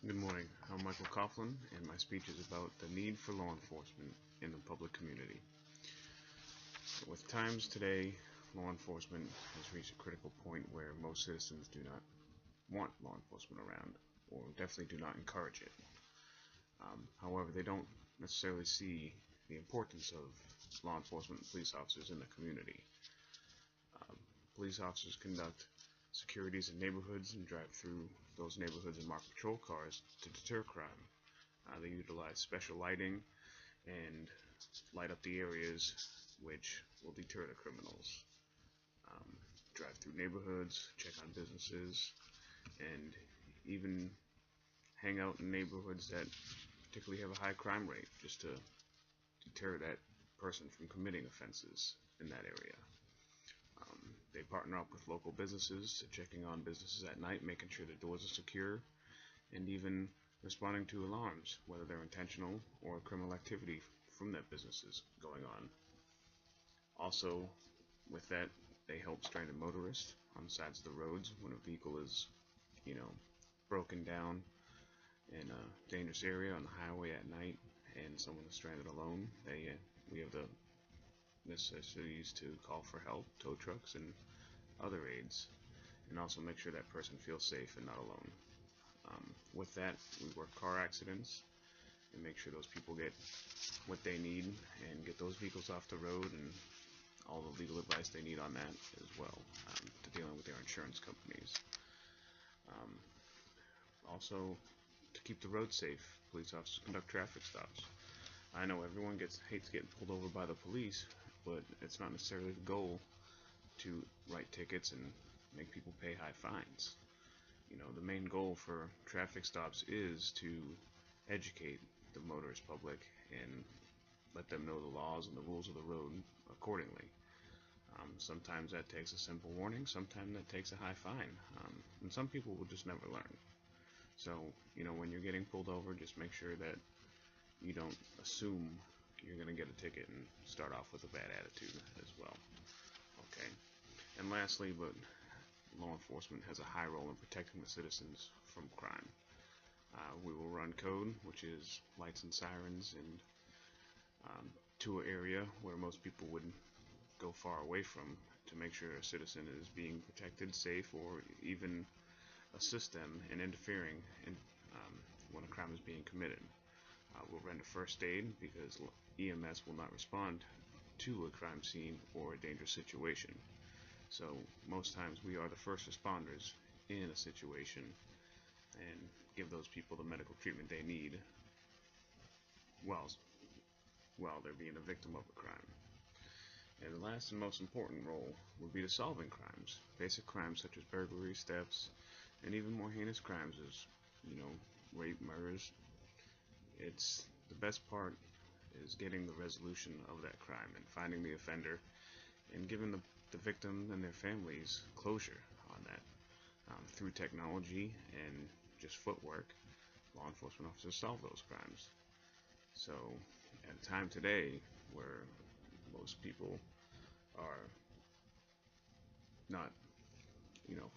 Good morning. I'm Michael Coughlin, and my speech is about the need for law enforcement in the public community. With times today, law enforcement has reached a critical point where most citizens do not want law enforcement around, or definitely do not encourage it. However, they don't necessarily see the importance of law enforcement and police officers in the community. Police officers conduct securities in neighborhoods and drive through those neighborhoods in marked patrol cars to deter crime. They utilize special lighting and light up the areas which will deter the criminals. Drive through neighborhoods, check on businesses, and even hang out in neighborhoods that particularly have a high crime rate just to deter that person from committing offenses in that area. They partner up with local businesses to checking on businesses at night, making sure the doors are secure, and even responding to alarms, whether they're intentional or criminal activity from that business is going on. Also, with that, they help stranded motorists on the sides of the roads when a vehicle is, broken down in a dangerous area on the highway at night and someone is stranded alone. We have the necessities to call for help, tow trucks, and other aids, and also make sure that person feels safe and not alone. With that, we work car accidents and make sure those people get what they need and get those vehicles off the road and all the legal advice they need on that as well, to dealing with their insurance companies. Also, to keep the road safe, police officers conduct traffic stops. I know everyone hates getting pulled over by the police, but it's not necessarily the goal to write tickets and make people pay high fines. The main goal for traffic stops is to educate the motorist public and let them know the laws and the rules of the road accordingly. Sometimes that takes a simple warning, sometimes that takes a high fine, and some people will just never learn. So, when you're getting pulled over, just make sure that you don't assume you're going to get a ticket and start off with a bad attitude as well. Okay. And lastly, but law enforcement has a high role in protecting the citizens from crime. We will run code, which is lights and sirens, and to an area where most people would go far away from to make sure a citizen is being protected, safe, or even assist them in interfering when a crime is being committed. We'll render first aid because EMS will not respond to a crime scene or a dangerous situation. So most times we are the first responders in a situation and give those people the medical treatment they need while they're being a victim of a crime. And the last and most important role would be to solving crimes. Basic crimes such as burglary, thefts, and even more heinous crimes as, rape, murders. It's the best part is getting the resolution of that crime and finding the offender and giving the victim and their families closure on that. Through technology and just footwork, law enforcement officers solve those crimes. So at a time today where most people are not,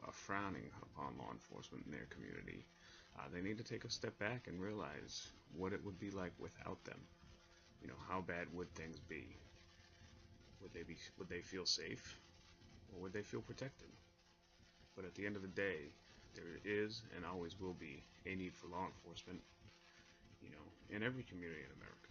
are frowning upon law enforcement in their community, they need to take a step back and realize what it would be like without them. How bad would things be? Would they feel safe, or would they feel protected? But at the end of the day, there is and always will be a need for law enforcement, in every community in America.